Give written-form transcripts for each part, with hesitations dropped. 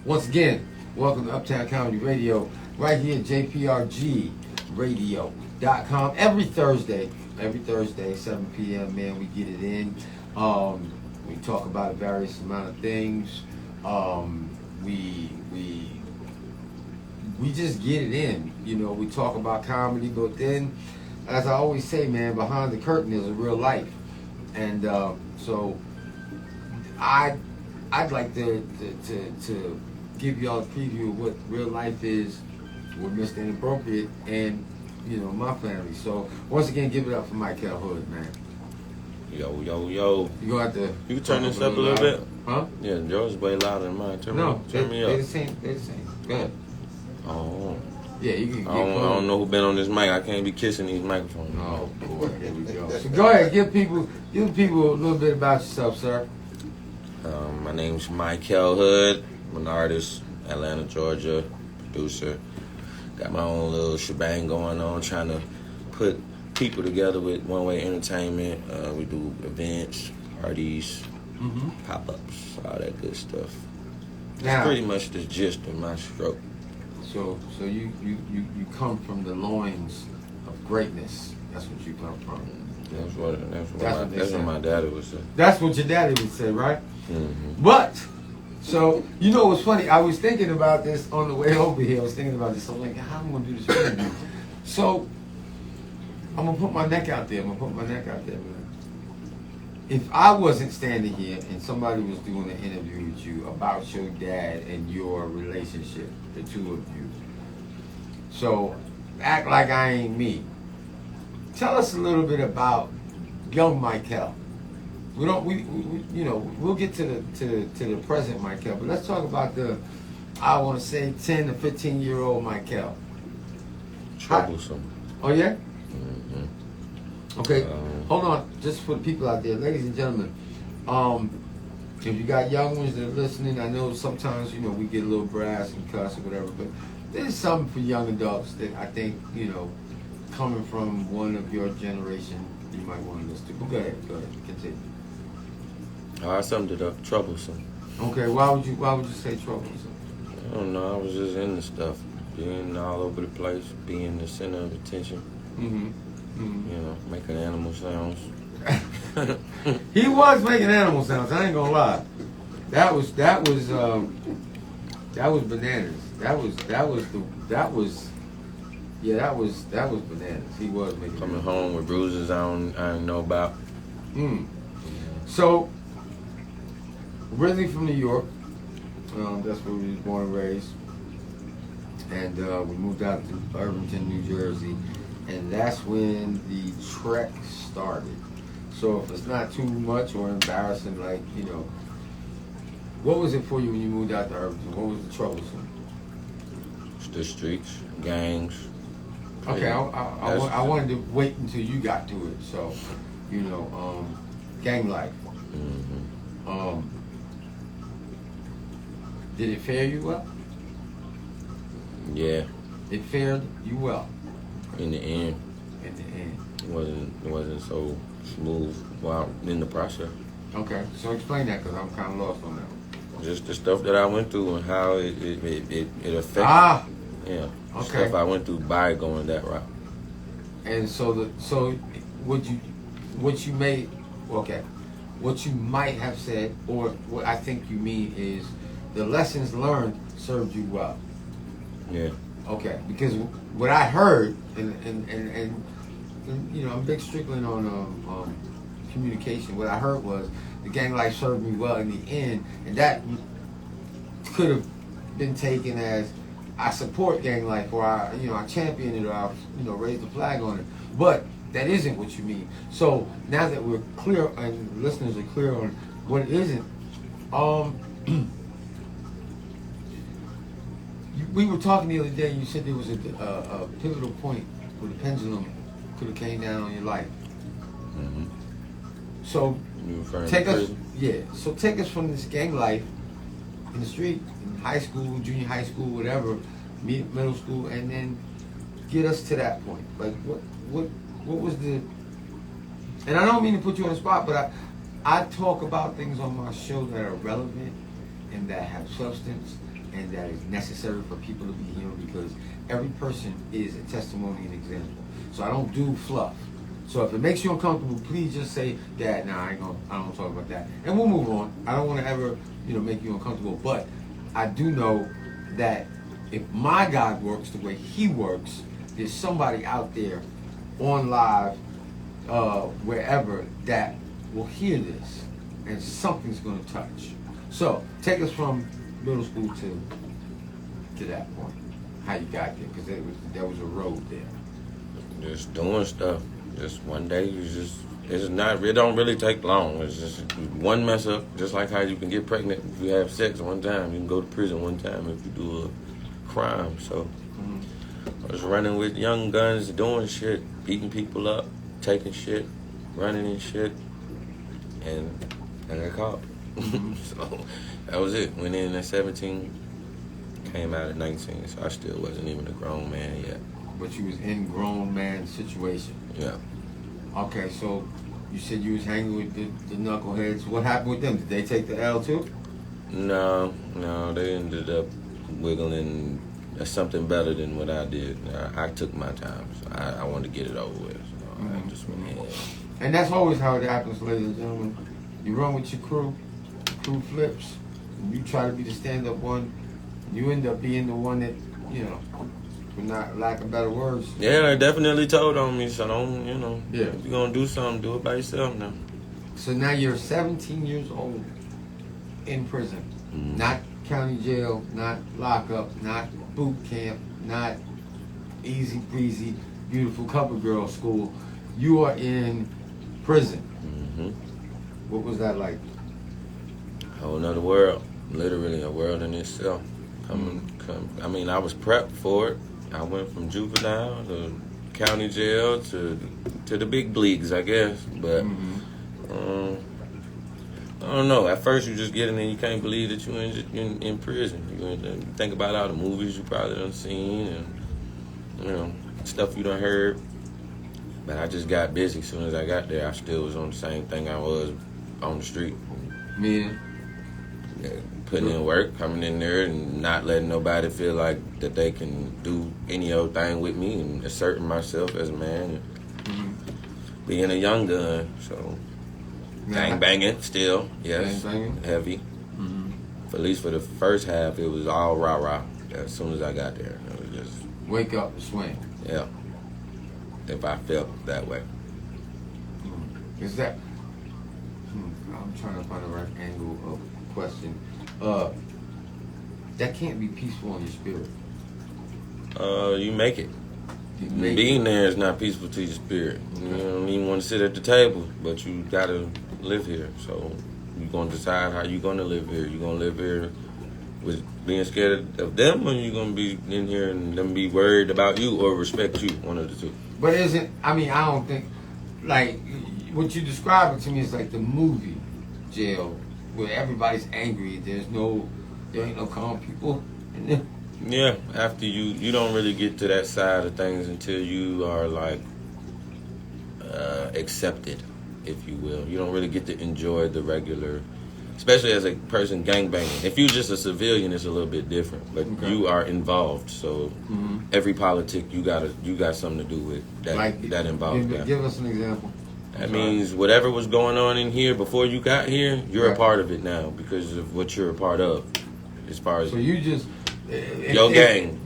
Once again, welcome to Uptown Comedy Radio, right here at jprgradio.com. Every Thursday, 7 p.m., man, we get it in. We talk about various amount of things. We just get it in. You know, we talk about comedy, but then, as I always say, man, behind the curtain is a real life. And so I'd like to give y'all a preview of what real life is with Mr. Inappropriate and, you know, my family. So once again, give it up for MyKel Hood, man. Yo. You gonna have to. You can turn this up a little bit? Huh? Yeah, yours is way louder than mine. Turn me up. They're the same. Go ahead. Oh. Yeah, you can get I don't know who been on this mic. I can't be kissing these microphones. Oh boy, here we go. So go ahead, give people a little bit about yourself, sir. My name's MyKel Hood. I'm an artist, Atlanta, Georgia, producer. Got my own little shebang going on, trying to put people together with one-way entertainment. We do events, parties, pop-ups, all that good stuff. That's pretty much the gist of my stroke. So you come from the loins of greatness. That's what you come from. That's what my daddy would say. That's what your daddy would say, right? Mm-hmm. But, so, you know what's funny? I was thinking about this on the way over here. I was thinking about this. I'm like, how am I going to do this interview? So, I'm going to put my neck out there. Man. If I wasn't standing here and somebody was doing an interview with you about your dad and your relationship, the two of you, so act like I ain't me. Tell us a little bit about young MyKel. We'll get to the present MyKel, but let's talk about I want to say 10 to 15-year-old MyKel. Troublesome. Oh yeah? Mm-hmm. Okay, hold on, just for the people out there, ladies and gentlemen, if you got young ones that are listening, I know sometimes, you know, we get a little brass and cuss or whatever, but there's something for young adults that I think, you know, coming from one of your generation, you might want to listen to. Go ahead, continue. I summed it up, troublesome. Okay, why would you say troublesome? I don't know, I was just into stuff, being all over the place, being the center of attention. Mm-hmm. You know, making animal sounds. He was making animal sounds. I ain't gonna lie. That was bananas. That was bananas. He was making. Coming home with bruises I didn't know about. So, originally from New York. That's where we was born and raised, and we moved out to Irvington, New Jersey. And that's when the trek started. So if it's not too much or embarrassing, like, you know, what was it for you when you moved out to Irvington? What was the troublesome? The streets, gangs. Okay, I wanted to wait until you got to it. So, you know, gang life. Mm-hmm. Did it fare you well? Yeah. It fared you well. In the end, it wasn't so smooth while in the process. Okay, so explain that, because I'm kind of lost on that one. Just the stuff that I went through and how it affected. Yeah. Okay. Stuff I went through by going that route. And so what you might have said, or what I think you mean is, the lessons learned served you well. Yeah. Okay, because what I heard, and you know, I'm big Strickland on communication. What I heard was the gang life served me well in the end, and that could have been taken as I support gang life, or I champion it, or I raise the flag on it. But that isn't what you mean. So now that we're clear and listeners are clear on what it isn't, we were talking the other day, and you said there was a pivotal point where the pendulum could have came down on your life. Mm-hmm. So take us from this gang life in the street, in high school, junior high school, whatever, middle school, and then get us to that point. Like what was the? And I don't mean to put you on the spot, but I talk about things on my show that are relevant and that have substance and that is necessary for people to be healed, because every person is a testimony and example. So I don't do fluff. So if it makes you uncomfortable, please just say, Dad, nah, I don't talk about that. And we'll move on. I don't want to ever, make you uncomfortable. But I do know that if my God works the way He works, there's somebody out there on live, wherever, that will hear this, and something's going to touch. So take us from middle school to that point. How you got there? Because there was a road there. Just doing stuff. Just one day, it don't really take long. It's just one mess up, just like how you can get pregnant if you have sex one time. You can go to prison one time if you do a crime. So I was running with young guns, doing shit, beating people up, taking shit, running and shit, and I got caught. So that was it. Went in at 17, came out at 19, so I still wasn't even a grown man yet. But you was in grown man situation. Yeah. Okay, so you said you was hanging with the knuckleheads. What happened with them? Did they take the L too? No, they ended up wiggling something better than what I did. I took my time, so I wanted to get it over with. So I just went ahead. And that's always how it happens, ladies and gentlemen. You run with your crew flips, and you try to be the stand-up one, you end up being the one that, for not lack of better words. Yeah, they definitely told on me, so don't, Yeah. if you're going to do something, do it by yourself now. So now you're 17 years old in prison. Not county jail, not lockup, not boot camp, not easy breezy, beautiful cover girl school. You are in prison. What was that like? A whole nother world. Literally a world in itself. I mean, I was prepped for it. I went from juvenile to county jail to the big leagues, I guess. But I don't know. At first, you just get in there, you can't believe that you're in prison. You think about all the movies you probably done seen and stuff you done heard. But I just got busy. As soon as I got there, I still was on the same thing I was on the street. Meaning? Putting in work, coming in there and not letting nobody feel like that they can do any old thing with me, and asserting myself as a man, and being a young gun. So gang banging still, yes, heavy. For at least for the first half, it was all rah-rah. As soon as I got there, it was just wake up and swing. Yeah, if I felt that way. Is that? I'm trying to find the right angle of question. That can't be peaceful on your spirit. You make it. Being there is not peaceful to your spirit. You don't even want to sit at the table, but you gotta live here. So you're gonna decide how you're gonna live here. You're gonna live here with being scared of them, or you're gonna be in here and them be worried about you or respect you. One of the two. But I don't think, like, what you describing to me is like the movie jail, where everybody's angry. There ain't no calm people in there. Yeah, after you don't really get to that side of things until you are like accepted, if you will. You don't really get to enjoy the regular, especially as a person gangbanging. If you're just a civilian, it's a little bit different. But you are involved, so every politic you got something to do with that. Like, that involves that. Give us an example. That means whatever was going on in here before you got here, you're a part of it now because of what you're a part of. As far as so you just your gang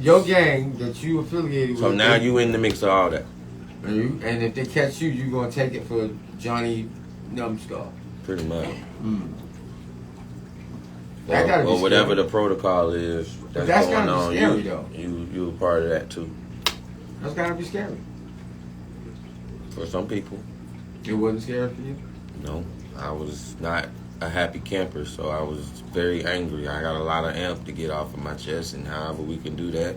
that you affiliated with. So now you in the mix of all that. And if they catch you, you're gonna take it for Johnny Numbskull. Pretty much. That gotta be or whatever scary. The protocol is that's going gotta on. Be scary, though. You a part of that too. That's gotta be scary. For some people. It wasn't scary for you? No, I was not a happy camper, so I was very angry. I got a lot of amp to get off of my chest, and however we can do that,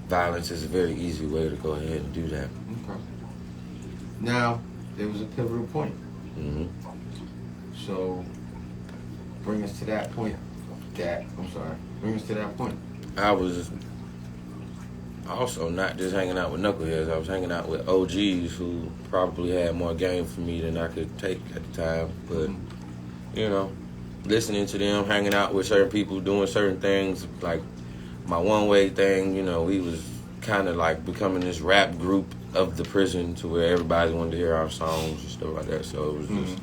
violence is a very easy way to go ahead and do that. Okay. Now, there was a pivotal point. So, bring us to that point. Bring us to that point. I was also not just hanging out with knuckleheads. I was hanging out with OGs who probably had more game for me than I could take at the time. But, listening to them, hanging out with certain people, doing certain things. Like my one way thing, you know, we was kind of like becoming this rap group of the prison to where everybody wanted to hear our songs and stuff like that. So it was just,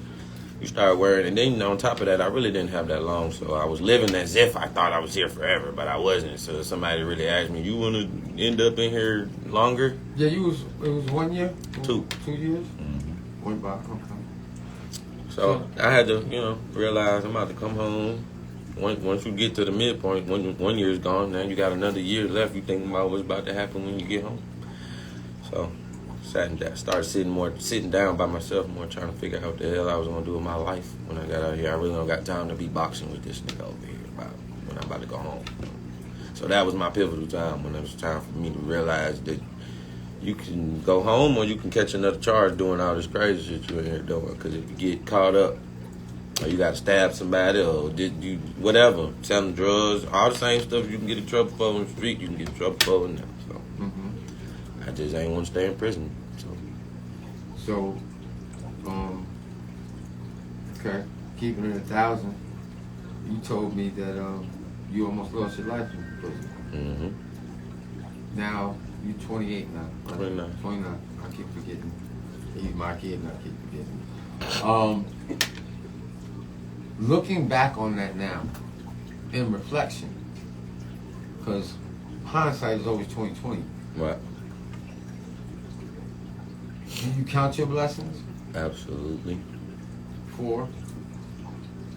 you start wearing, and then, you know, on top of that, I really didn't have that long, so I was living as if I thought I was here forever, but I wasn't. So somebody really asked me, "You want to end up in here longer?" Yeah, it was 1 year? 2. 2 years? Mm-hmm. Went by, okay. So I had to, you know, realize I'm about to come home. Once you get to the midpoint, when 1 year is gone, now you got another year left. You think about what's about to happen when you get home. So started sitting down by myself more, trying to figure out what the hell I was gonna do with my life when I got out here. I really don't got time to be boxing with this nigga over here when I'm about to go home. So that was my pivotal time, when it was time for me to realize that you can go home or you can catch another charge doing all this crazy shit you're in here doing. Because if you get caught up, or you got to stab somebody, or whatever, selling drugs, all the same stuff you can get in trouble for on the street, you can get in trouble for now. So I just ain't want to stay in prison. So, okay, keeping it 1,000. You told me that you almost lost your life in prison. Mm-hmm. Now you're 28 now. Right? 29. 29. I keep forgetting. He's my kid, and I keep forgetting. Looking back on that now, in reflection, because hindsight is always 20/20. Right. Do you count your blessings? Absolutely. For?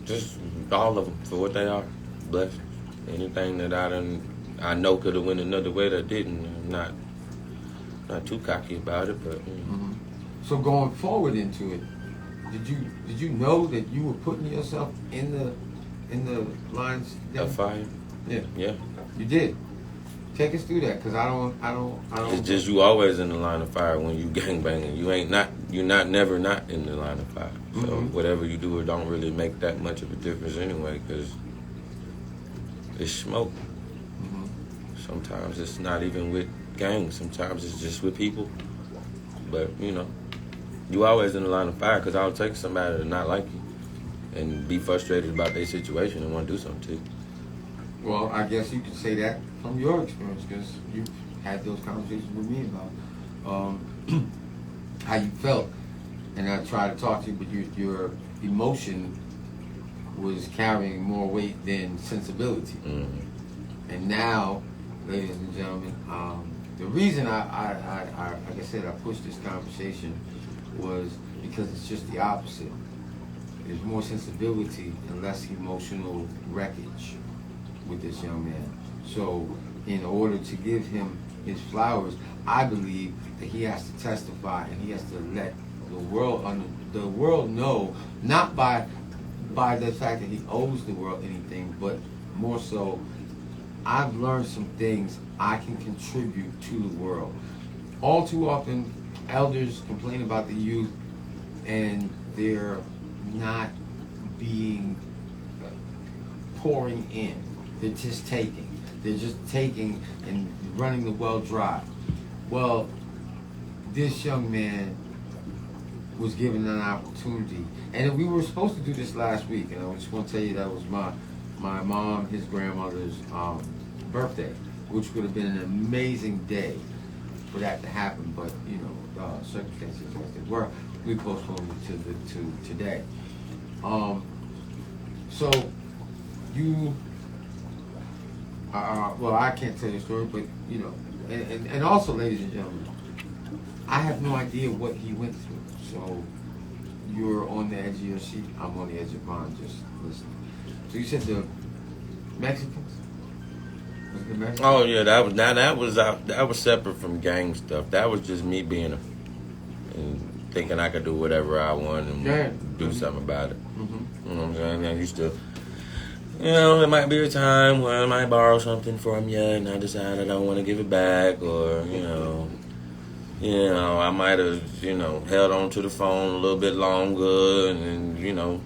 Just all of them for what they are. Blessings. Anything that I know could have went another way that didn't. I'm not too cocky about it, but. So going forward into it, did you know that you were putting yourself in the lines of fire? Yeah. Yeah. You did. Take us through that, because I don't. It's just you always in the line of fire when you gangbanging. You're never not in the line of fire. So whatever you do, it don't really make that much of a difference anyway, because it's smoke. Sometimes it's not even with gangs. Sometimes it's just with people. But you know, you always in the line of fire, because I'll take somebody to not like you and be frustrated about their situation and want to do something to you. Well, I guess you could say that from your experience, because you had those conversations with me about how you felt, and I tried to talk to you, but your emotion was carrying more weight than sensibility. And now, ladies and gentlemen, the reason I like I said, I pushed this conversation was because it's just the opposite. There's more sensibility and less emotional wreckage with this young man. So in order to give him his flowers, I believe that he has to testify, and he has to let the world know, not by the fact that he owes the world anything, but more so, I've learned some things I can contribute to the world. All too often, elders complain about the youth, and they're not being pouring in. They're just taking. They're just taking and running the well dry. Well, this young man was given an opportunity, and we were supposed to do this last week, and I just want to tell you that was my mom, his grandmother's birthday, which would have been an amazing day for that to happen, but you know, circumstances as they were, we postponed it to today. So you, well, I can't tell your story, but you know, and also, ladies and gentlemen, I have no idea what he went through. So you're on the edge of your seat, I'm on the edge of mine, just listening. So you said the Mexicans? Was it the Mexicans? Oh yeah, that was separate from gang stuff. That was just me being and thinking I could do whatever I want and do something about it. You know what I'm saying? I used to, you know, there might be a time where I might borrow something from you and I decide I don't want to give it back, or you know, I might have, you know, held on to the phone a little bit longer and you know,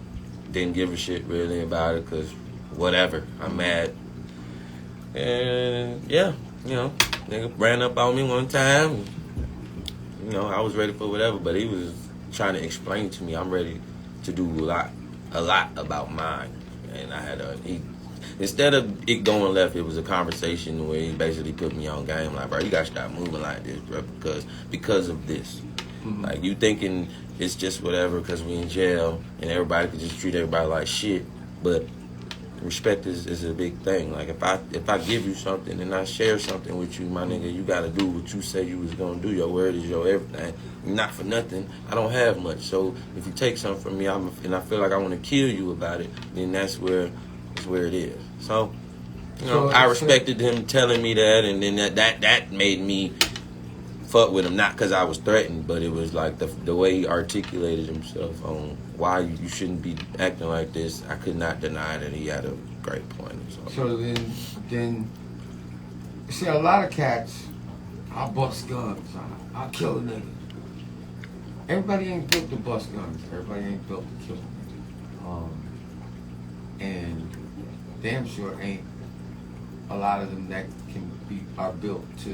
didn't give a shit really about it because whatever, I'm mad. And yeah, you know, nigga ran up on me one time. You know, I was ready for whatever, but he was trying to explain to me I'm ready to do a lot about mine. and I had instead of it going left, it was a conversation where he basically put me on game, like, bro, you gotta stop moving like this, bro, because of this. Mm-hmm. Like, you thinking it's just whatever because we in jail and everybody could just treat everybody like shit, but respect is a big thing. Like, if I give you something and I share something with you, my nigga, you gotta do what you say you was gonna do. Your word is your everything. Not for nothing, I don't have much. So if you take something from me, and I feel like I want to kill you about it, then that's where it is. So, I respected him telling me that, and then that made me fuck with him, not because I was threatened, but it was like the way he articulated himself on why you shouldn't be acting like this. I could not deny that he had a great point. So then, see, a lot of cats, I bust guns, I'll kill a nigga. Everybody ain't built to bust guns. Everybody ain't built to kill a nigga. And damn sure ain't a lot of them that are built to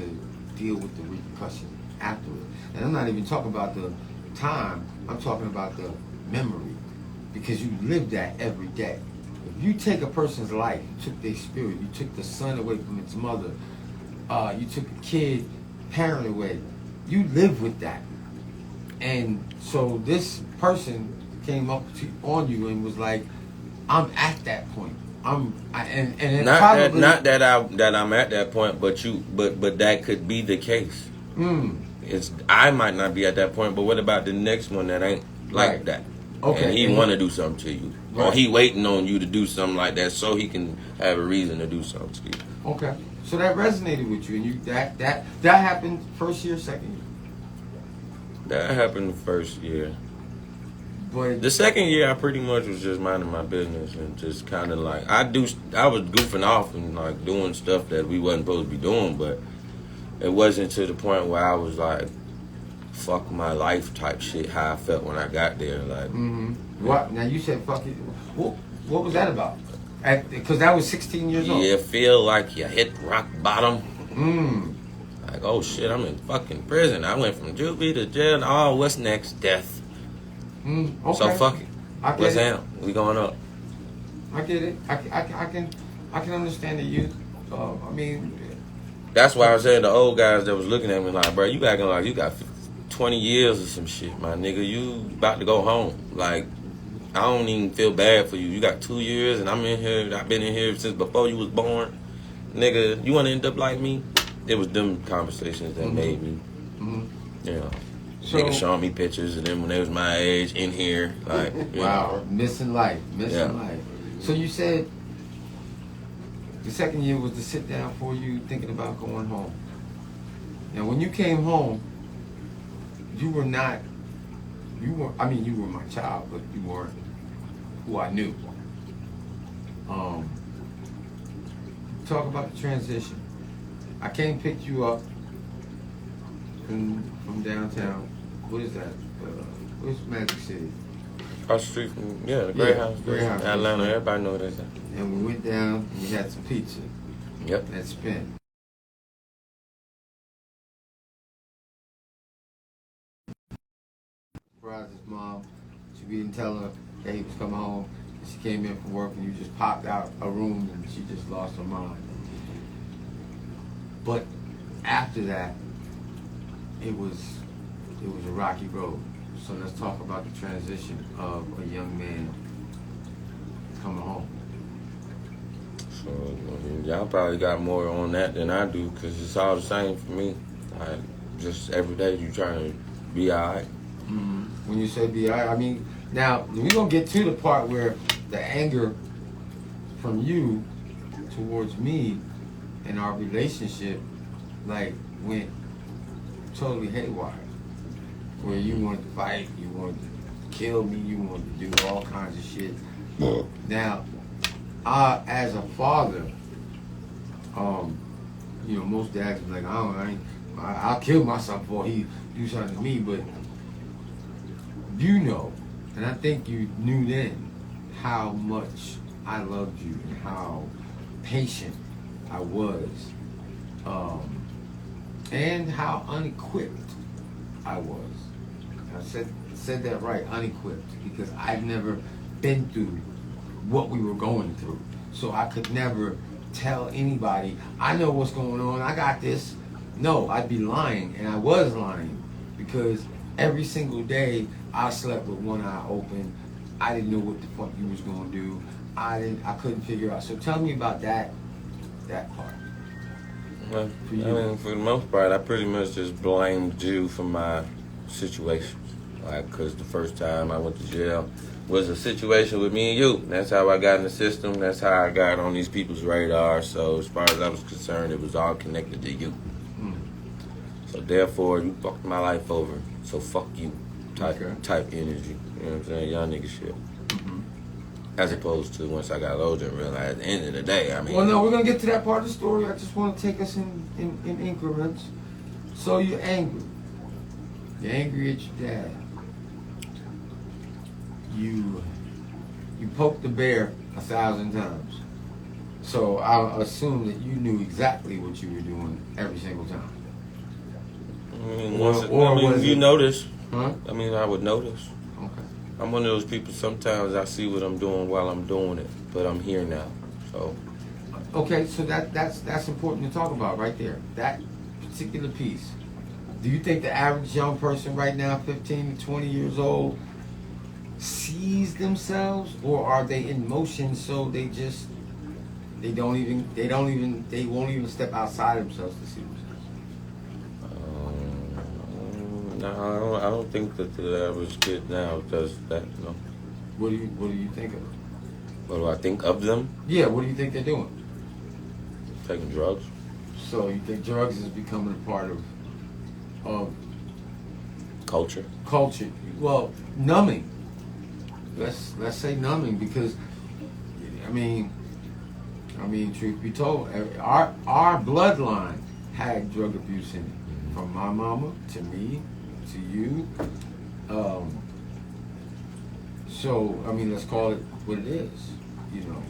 deal with the repercussions afterwards. And I'm not even talking about the time, I'm talking about the memory, because you live that every day. If you take a person's life, you took their spirit, you took the son away from its mother, you took a kid, parent away, you live with that. And so this person came up on you and was like, I'm at that point. Not that I'm at that point, but that could be the case. I might not be at that point, but what about the next one that ain't like that? Okay. And he want to do something to you, or he waiting on you to do something like that so he can have a reason to do something to you. Okay, so that resonated with you, and you that happened first year, second year. That happened the first year. But the second year, I pretty much was just minding my business and just kind of like I was goofing off and like doing stuff that we wasn't supposed to be doing, but it wasn't to the point where I was like, fuck my life type shit. How I felt when I got there, like. What? Now you said fuck it. What was that about? Because that was 16 years old. Yeah, feel like you hit rock bottom. Like, oh shit, I'm in fucking prison. I went from juvie to jail. Oh, what's next? Death. Okay. So fuck it. What's down? We going up. I get it. I can understand the youth. I mean, that's why I said the old guys that was looking at me like, bro, you acting like you got 20 years or some shit, my nigga. You about to go home. Like, I don't even feel bad for you. You got 2 years and I'm in here. I've been in here since before you was born. Nigga, you want to end up like me? It was them conversations that made me, you know. So, niggas showing me pictures of them when they was my age in here. Like, wow, know. Missing life. So you said the second year was to sit down for you thinking about going home. Now, when you came home, you were my child, but you weren't who I knew. Talk about the transition. I came and picked you up from downtown. What is that? Where's Magic City? Across the street from, the Greyhound. Greyhound. Atlanta, everybody know that. And we went down and we had some pizza. Yep. At Spin. Surprised his mom. We didn't tell her that he was coming home. She came in from work and you just popped out a room and she just lost her mind. But after that, it was a rocky road. So let's talk about the transition of a young man coming home. So, y'all probably got more on that than I do, because it's all the same for me. Just every day you trying to be all right. When you say be all right, I mean, now, we're going to get to the part where the anger from you towards me and our relationship, like, went totally haywire. Where you wanted to fight, you wanted to kill me, you wanted to do all kinds of shit. No. Now, as a father, most dads are like, I'll kill myself before he do something to me, but and I think you knew then how much I loved you and how patient I was, and how unequipped I was. I said that right, unequipped, because I've never been through what we were going through. So I could never tell anybody, I know what's going on, I got this. No, I'd be lying, and I was lying, because every single day I slept with one eye open. I didn't know what the fuck you was gonna do. I couldn't figure out. So tell me about that part. Well, I mean, for the most part, I pretty much just blamed you for my situation. Like, because the first time I went to jail was a situation with me and you. That's how I got in the system. That's how I got on these people's radar. So as far as I was concerned, it was all connected to you. So therefore, you fucked my life over. So fuck you type energy. You know what I'm saying? Y'all niggas shit. As opposed to once I got older and realized at the end of the day, I mean... Well, no, we're going to get to that part of the story. I just want to take us in increments. So you're angry. You're angry at your dad. You poked the bear 1,000 times. So I'll assume that you knew exactly what you were doing every single time. You notice. Huh? I mean, I would notice. Okay. I'm one of those people, sometimes I see what I'm doing while I'm doing it, but I'm here now, so. Okay, so that's important to talk about right there. That particular piece. Do you think the average young person right now, 15 to 20 years old, sees themselves, or are they in motion so they won't even step outside themselves to see themselves? No, I don't think that the average kid now does that. No. What do you think of? What do I think of them? Yeah, what do you think they're doing? Taking drugs. So you think drugs is becoming a part of culture? Culture. Well, numbing. Let's say numbing, because I mean, truth be told, our bloodline had drug abuse in it, from my mama to me to you. So I mean, let's call it what it is. You know,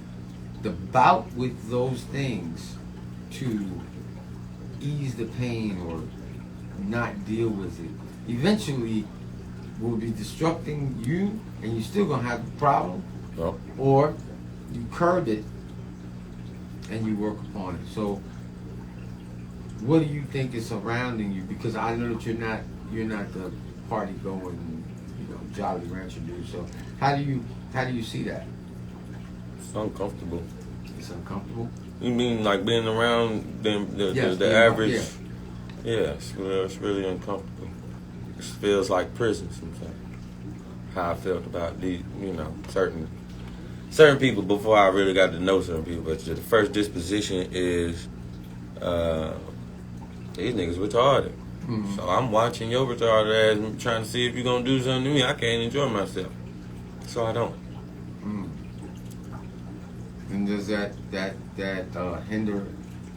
the bout with those things to ease the pain or not deal with it eventually will be destructing you, and you're still gonna have the problem. Yep. Or you curb it and you work upon it. So what do you think is surrounding you? Because I know that you're not the party going, Jolly Rancher dude. So how do you see that? It's uncomfortable. It's uncomfortable? You mean like being around the average? Yeah, it's really uncomfortable. It feels like prison sometimes. How I felt about these, certain people before I really got to know certain people. But the first disposition is these niggas retarded. Mm-hmm. So I'm watching your retarded ass and trying to see if you're gonna do something to me. I can't enjoy myself, so I don't. And does that hinder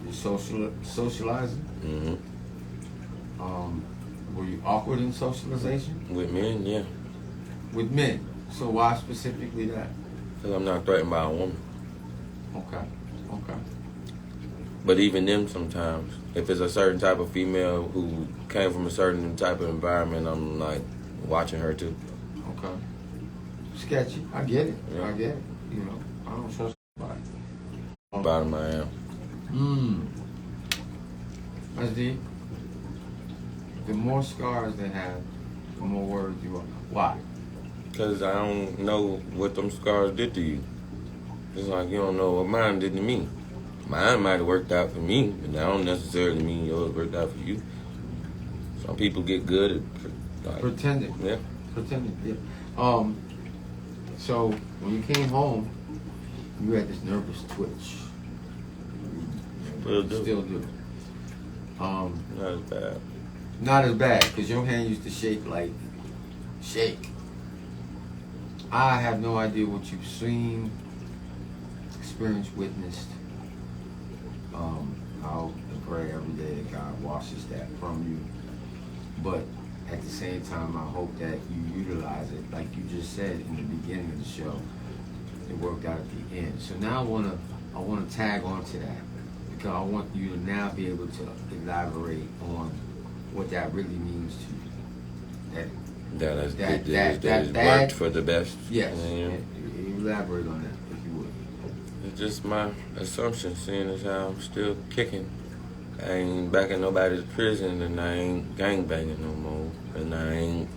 your socializing? Mm-hmm. Were you awkward in socialization? With men, yeah. With men. So why specifically that? Because I'm not threatened by a woman. Okay. But even them sometimes, if it's a certain type of female who came from a certain type of environment, I'm like watching her too. Okay. Sketchy. I get it. Yeah. I get it. I don't trust nobody. Bottom I am. That's deep. The more scars they have, the more worried you are. Why? Because I don't know what them scars did to you. It's like you don't know what mine did to me. Mine might have worked out for me, but that don't necessarily mean yours worked out for you. Some people get good at pretending. Yeah. Pretending, yeah. So when you came home, you had this nervous twitch. Still do. Not as bad. Not as bad, because your hand used to shake. I have no idea what you've seen, experienced, witnessed. I hope and pray every day that God washes that from you. But at the same time, I hope that you utilize it, like you just said in the beginning of the show. It worked out at the end. So now I wanna tag on to that, because I want you to now be able to elaborate on what that really means to you. That it worked for the best. Yes. Yeah. Elaborate on that, if you It's just my assumption, seeing as how I'm still kicking. I ain't back in nobody's prison, and I ain't gangbanging no more, and I ain't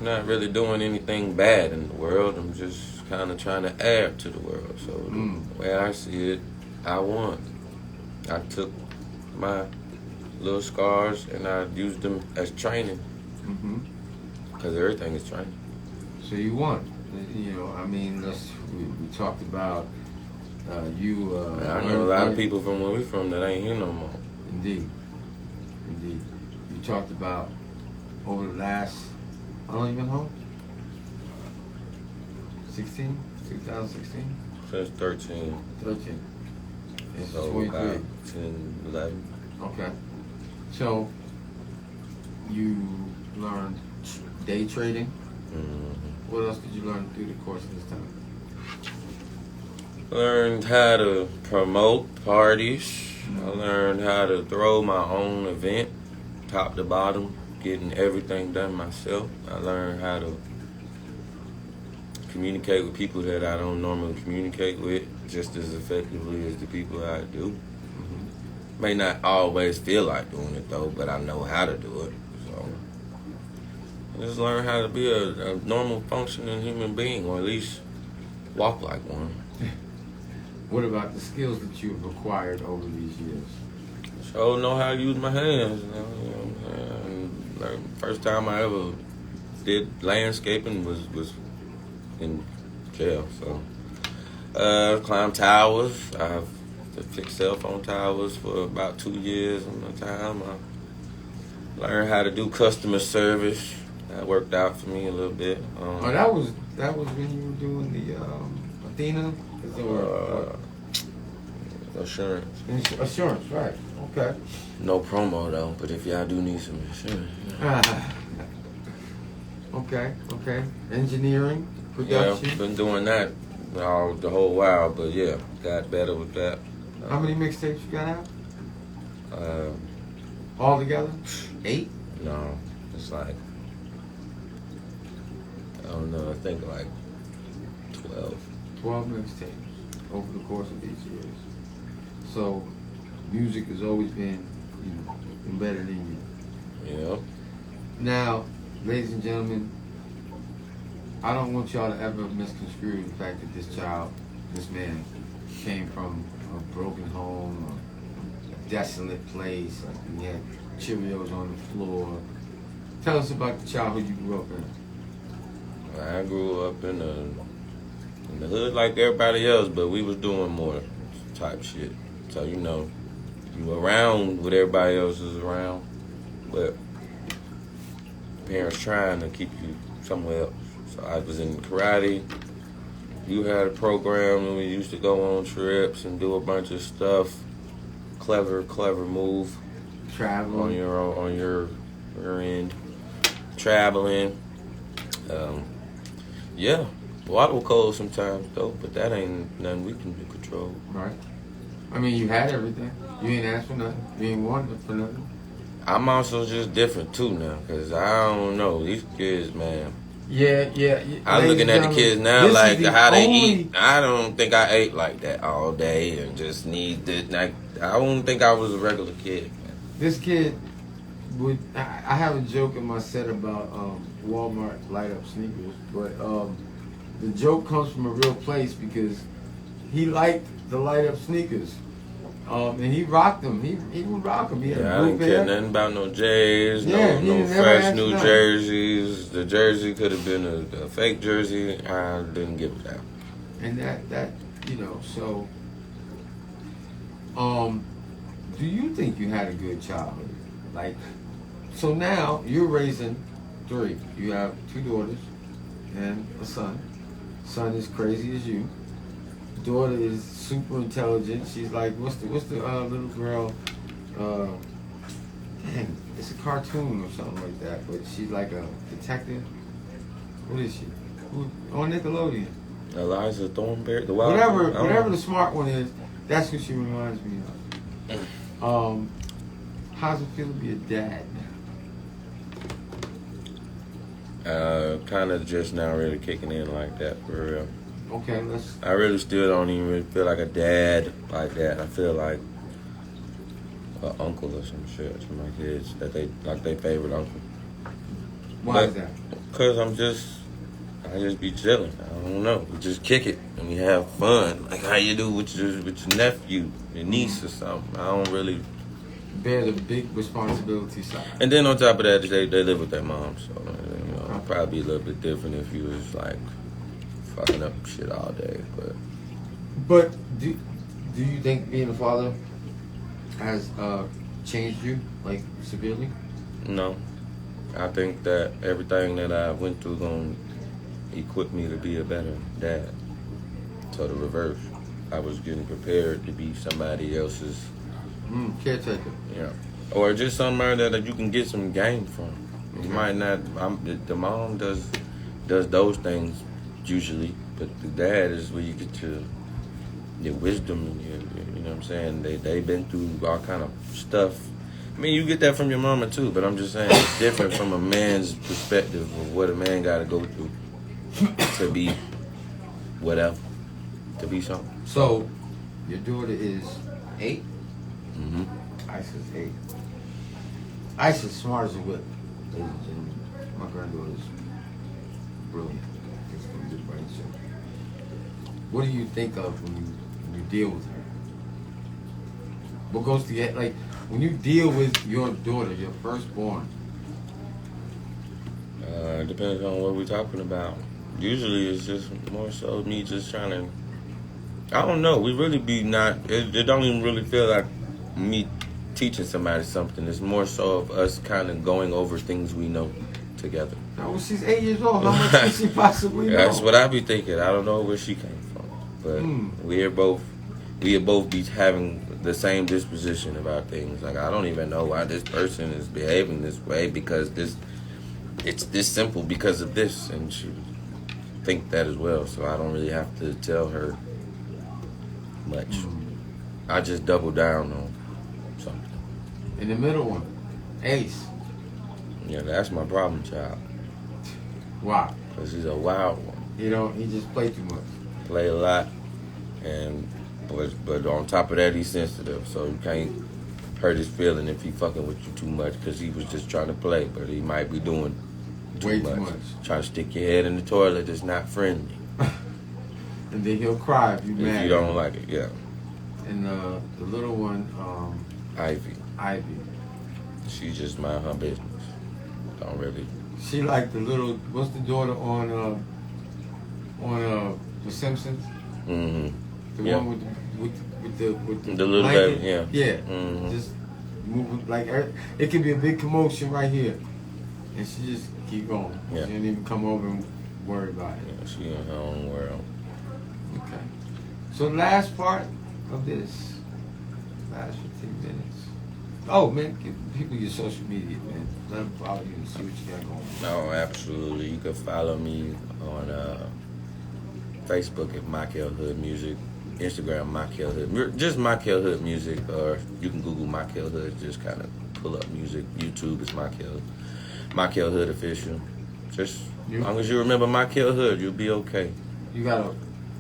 not really doing anything bad in the world. I'm just kind of trying to add to the world. So the way I see it, I won. I took my little scars and I used them as training. Because everything is training. So you won. You know, I mean, we talked about you. I know a lot of people from where we from that ain't here no more. Indeed. You talked about over the last, how long you been home? 16? 2016? Since 13. 13. It's So 23. about 10, 11. Okay. So you learned day trading. What else did you learn through the course of this time? Learned how to promote parties. I learned how to throw my own event, top to bottom, getting everything done myself. I learned how to communicate with people that I don't normally communicate with just as effectively as the people I do. May not always feel like doing it though, but I know how to do it. So I just learn how to be a normal functioning human being, or at least walk like one. What about the skills that you've acquired over these years? So know how to use my hands. First time I ever did landscaping was in jail. So climbed towers. I've fixed cell phone towers for about 2 years on the time. I learned how to do customer service. That worked out for me a little bit. That was when you were doing the Athena? Assurance. Assurance, right. Okay. No promo though, but if y'all do need some insurance. Okay. Engineering, production. Yeah, been doing that the whole while, but yeah, got better with that. How many mixtapes you got out? All together? 8? No, it's like, I don't know, I think like 12. 12 mixtapes over the course of these years. So, music has always been, embedded in you. Yeah. Now, ladies and gentlemen, I don't want y'all to ever misconstrue the fact that this man, came from a broken home, a desolate place, and he had Cheerios on the floor. Tell us about the childhood you grew up in. I grew up in the hood like everybody else, but we was doing more type shit. So, you around what everybody else is around, but parents trying to keep you somewhere else. So I was in karate. You had a program and we used to go on trips and do a bunch of stuff. Clever move. Traveling. On your end. Traveling. Yeah. Water was cold sometimes though, but that ain't nothing we can control. Right. I mean, you had everything. You ain't asked for nothing. You ain't wanted for nothing. I'm also just different too now, cause I don't know these kids, man. Yeah. I'm looking at the kids now, like how they eat. I don't think I ate like that all day and just need it. Like, I don't think I was a regular kid. Man. This kid would. I have a joke in my set about Walmart light up sneakers, but the joke comes from a real place because he liked the light up sneakers. And he rocked them. He would rock them. He had I didn't care nothing about no J's, no fresh new jerseys. The jersey could have been a fake jersey. I didn't give a damn. And that so. Do you think you had a good childhood? Like, so now you're raising 3. You have 2 daughters and a son. Son is crazy as you. Daughter is super intelligent. She's like, what's the little girl? Dang, it's a cartoon or something like that. But she's like a detective. What is she? On Nickelodeon. Eliza Thornberry, the wild. Whatever the smart one is, that's what she reminds me of. How's it feel to be a dad now? Kind of just now really kicking in like that for real. Okay, let's. I really still don't even really feel like a dad like that. I feel like an uncle or some shit to my kids that they like their favorite uncle. Why is that? Cause I just be chilling. I don't know. We just kick it and we have fun. Like how you do with your nephew, your niece or something. I don't really Bear the big responsibility side. And then on top of that, they live with their mom, so it'd probably be a little bit different if you was like fucking up shit all day. But do you think being a father has changed you like severely? No, I think that everything that I went through gonna equip me to be a better dad. So the reverse, I was getting prepared to be somebody else's Caretaker. Yeah, or just somebody that you can get some game from. You might not. The mom does those things usually, but the dad is where you get your wisdom and you know what I'm saying. They've been through all kind of stuff. I mean, you get that from your mama too, but I'm just saying it's different from a man's perspective of what a man got to go through to be whatever, to be something. So, your daughter is 8. Mm-hmm. Ice is 8. Ice is smart as a whip. Ladies and gentlemen, my granddaughter's brilliant. It's gonna be brain surgery. What do you think of when you deal with her? What goes to get like when you deal with your daughter, your firstborn? Depends on what we're talking about. Usually, it's just more so me just trying to. I don't know. We really be not. It don't even really feel like me teaching somebody something. It's more so of us kind of going over things we know together. No, she's 8 years old. How much can she possibly know? That's what I be thinking. I don't know where she came from, but we both be having the same disposition about things. Like I don't even know why this person is behaving this way because it's this simple because of this, and she think that as well. So I don't really have to tell her much. I just double down on something. And the middle one, Ace. Yeah, that's my problem child. Why? Because he's a wild one. He just play too much. Play a lot, but on top of that, he's sensitive. So you can't hurt his feeling if he fucking with you too much because he was just trying to play, but he might be doing way too much. Trying to stick your head in the toilet is not friendly. And then he'll cry if you mad. If you don't like it, yeah. And the little one, Ivy. She just mind her business. Don't really. She like the little. What's the daughter on The Simpsons? Mm-hmm. The one with the little blanket? baby, yeah. Yeah. Mm-hmm. Just moving like it can be a big commotion right here, and she just keep going. Yeah. She didn't even come over and worry about it. Yeah, she in her own world. Okay. So last part of this, last 15 minutes. Oh man, give people your social media, man. Let them follow you and see what you got going on. No, absolutely. You can follow me on Facebook at MyKel Hood Music, Instagram MyKel Hood, just MyKel Hood Music, or you can Google MyKel Hood. Just kind of pull up music. YouTube is MyKel Hood Official. Just as long as you remember MyKel Hood, you'll be okay. You got a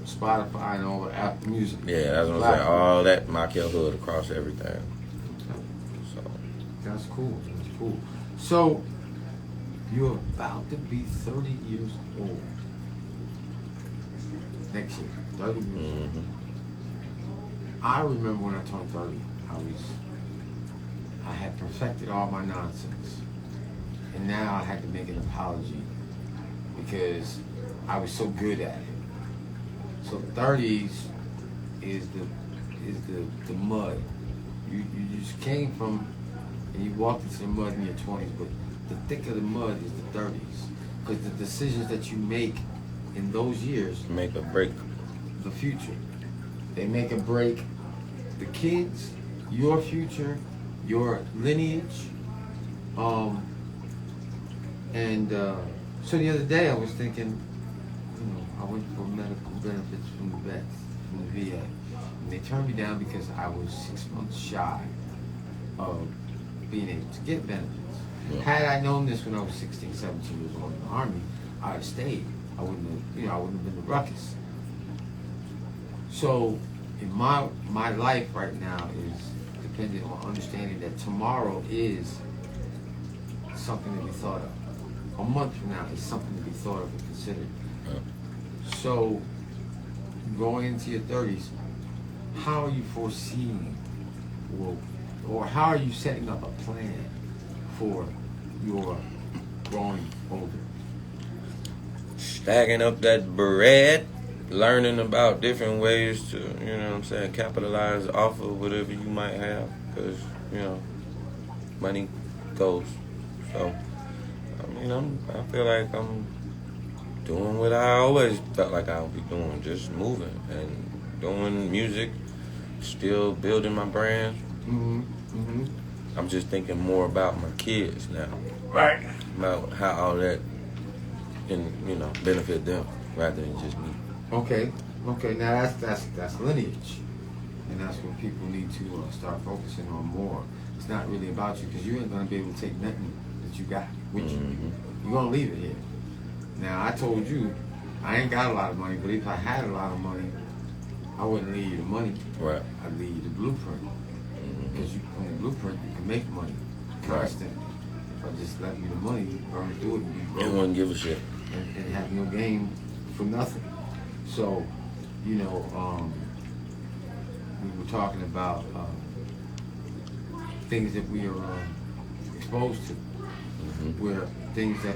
Spotify and all the Apple Music. Yeah, that's what I'm saying. All that MyKel Hood across everything. So that's cool. That's cool. So you're about to be 30 years old next year. 30 years old. I remember when I turned 30, I had perfected all my nonsense, and now I had to make an apology because I was so good at it. So 30s is the mud. You just came from and you walked into the mud in your 20s, but the thick of the mud is the 30s, because the decisions that you make in those years make or break the future. They make or break the kids, your future, your lineage. So the other day I was thinking, I went for medical benefits from the vets, from the VA. And they turned me down because I was 6 months shy of being able to get benefits. Yeah. Had I known this when I was 16, 17 years old in the Army, I'd have stayed. I wouldn't have been the ruckus. So, in my life right now is dependent on understanding that tomorrow is something to be thought of. A month from now is something to be thought of and considered. So, going into your 30s, how are you foreseeing, or how are you setting up a plan for your growing older? Stacking up that bread, learning about different ways to, you know what I'm saying, capitalize off of whatever you might have, because, you know, money goes. So, I mean, I feel like I'm doing what I always felt like I would be doing, just moving and doing music, still building my brand. Mm-hmm. Mm-hmm. I'm just thinking more about my kids now. Right. About how all that can, you know, benefit them rather than just me. Okay. Now that's lineage, and that's what people need to start focusing on more. It's not really about you, because you ain't gonna be able to take nothing that you got with you. You're gonna leave it here. Now, I told you, I ain't got a lot of money, but if I had a lot of money, I wouldn't leave you the money. Right. I'd leave you the blueprint. Because on the blueprint, you can make money constant. If I just left you the money, you burn through it and be broke. They wouldn't give a shit. And have no gain for nothing. So, you know, we were talking about things that we are exposed to. Where things that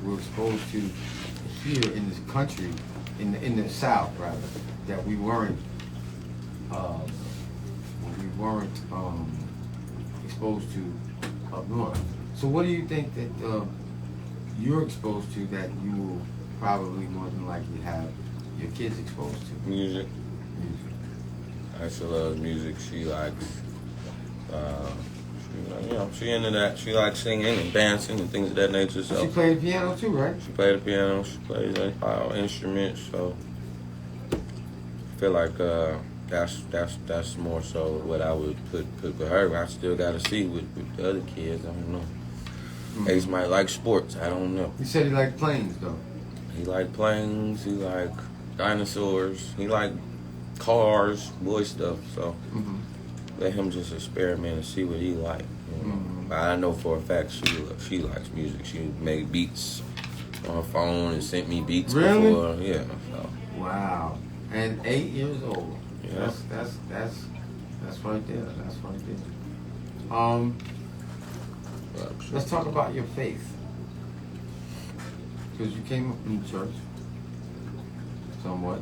we're exposed to here in this country, in the South rather, that we weren't exposed to up north. So what do you think that you're exposed to that you will probably more than likely have your kids exposed to? Music. I still love music. She likes, she into that. She likes singing and dancing and things of that nature. So she played the piano too, right? She played the piano. She plays all instruments. So I feel like that's more so what I would put with her. I still got to see with the other kids. I don't know. Ace might like sports. I don't know. He said he liked planes though. He liked planes. He liked dinosaurs. He liked cars, boy stuff. So let him just experiment and see what he likes. You know? But I know for a fact she likes music. She made beats on her phone and sent me beats before. Yeah. So. Wow. And 8 years old. Yeah. That's right there. That's right there. Let's talk about your faith. Because you came up in the church, somewhat.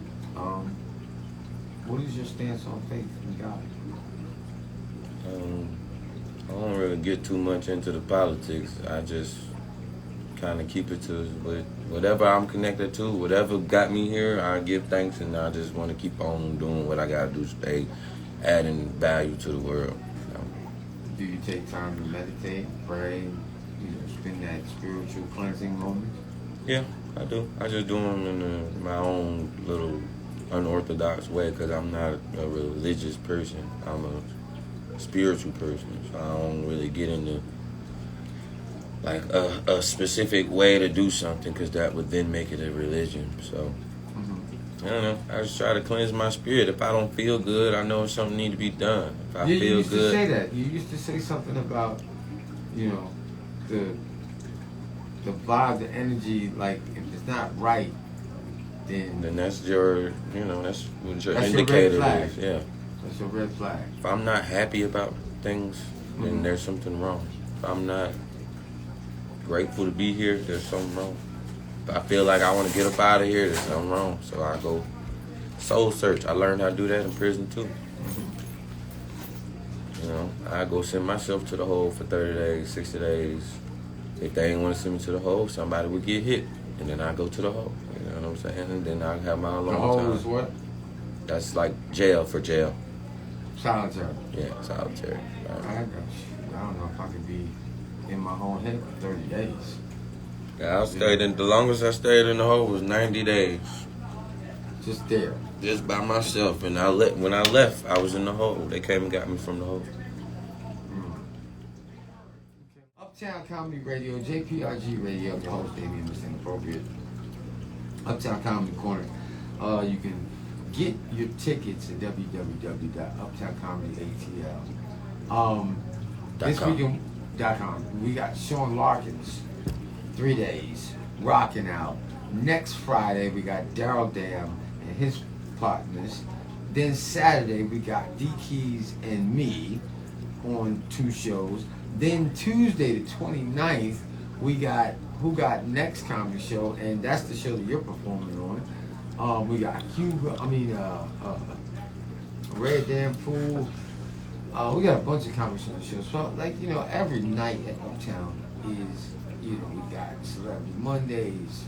What is your stance on faith in God? I don't really get too much into the politics. I just kind of keep it to whatever I'm connected to, whatever got me here, I give thanks, and I just want to keep on doing what I got to do, stay adding value to the world. Do you take time to meditate, pray, spend that spiritual cleansing moment? Yeah, I do. I just do them in my own little unorthodox way, because I'm not a religious person. I'm a spiritual person, so I don't really get into like a specific way to do something, because that would then make it a religion. So I don't know. I just try to cleanse my spirit. If I don't feel good, I know something need to be done. If I feel good, you used to say that. You used to say something about, the vibe, the energy. Like if it's not right, then that's your, that's what your indicator is. Yeah, that's your red flag. If I'm not happy about things, then there's something wrong. If I'm not grateful to be here, there's something wrong. If I feel like I want to get up out of here, there's something wrong. So I go soul search. I learned how to do that in prison too. I go send myself to the hole for 30 days, 60 days. If they ain't want to send me to the hole, somebody would get hit. And then I go to the hole. You know what I'm saying? And then I have my alone time. The hole is what? That's like jail for jail. Solitary. Yeah, solitary. I don't know if I could be in my own head for 30 days. Yeah, the longest I stayed in the hole was 90 days. Just there. Just by myself. And when I left, I was in the hole. They came and got me from the hole. Uptown Comedy Radio, JPRG Radio, your host Damion, Inappropriate. Uptown Comedy Corner. You can get your tickets at www.uptowncomedyatl. This weekend.com. We got Sean Larkins, 3 days, rocking out. Next Friday we got Daryl Dam and his partners. Then Saturday we got D Keys and me on 2 shows. Then Tuesday the 29th we got Who Got Next comedy show, and that's the show that you're performing on. We got Red Damn Fool. We got a bunch of comedy shows. So every night at Uptown is, we got Celebrity Mondays,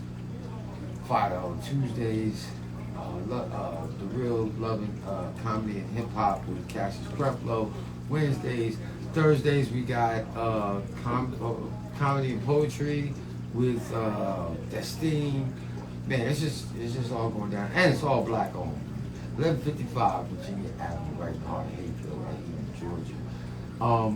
$5 Tuesdays, the Real Loving Comedy and Hip Hop with Cassius Creflo. Wednesdays, Thursdays we got comedy and poetry with Destine. Man, it's just all going down, and it's all black owned. 1155 Virginia Avenue, right in the heart of Hayfield, right here in Georgia.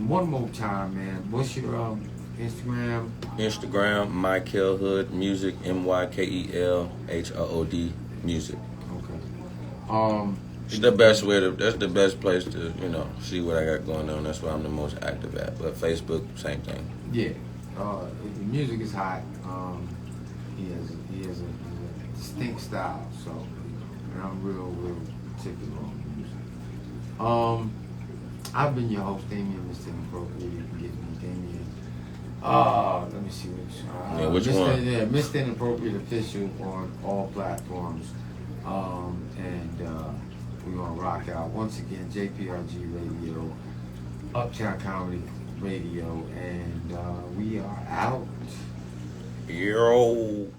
One more time, man. What's your Instagram? Instagram, MyKel Hood Music, MyKelHood Music. Okay. It's the best way to. That's the best place to see what I got going on. That's where I'm the most active at. But Facebook, same thing. Yeah. The music is hot. He has a distinct style. So, and I'm real particular on music. I've been your host, Damion, Mr. Inappropriate. You can get me, Damion. Let me see which. Which one? Yeah, Mr. Inappropriate Official on all platforms. And we're gonna rock out once again. JPRG Radio, Uptown Comedy Radio, and we are out. Yo.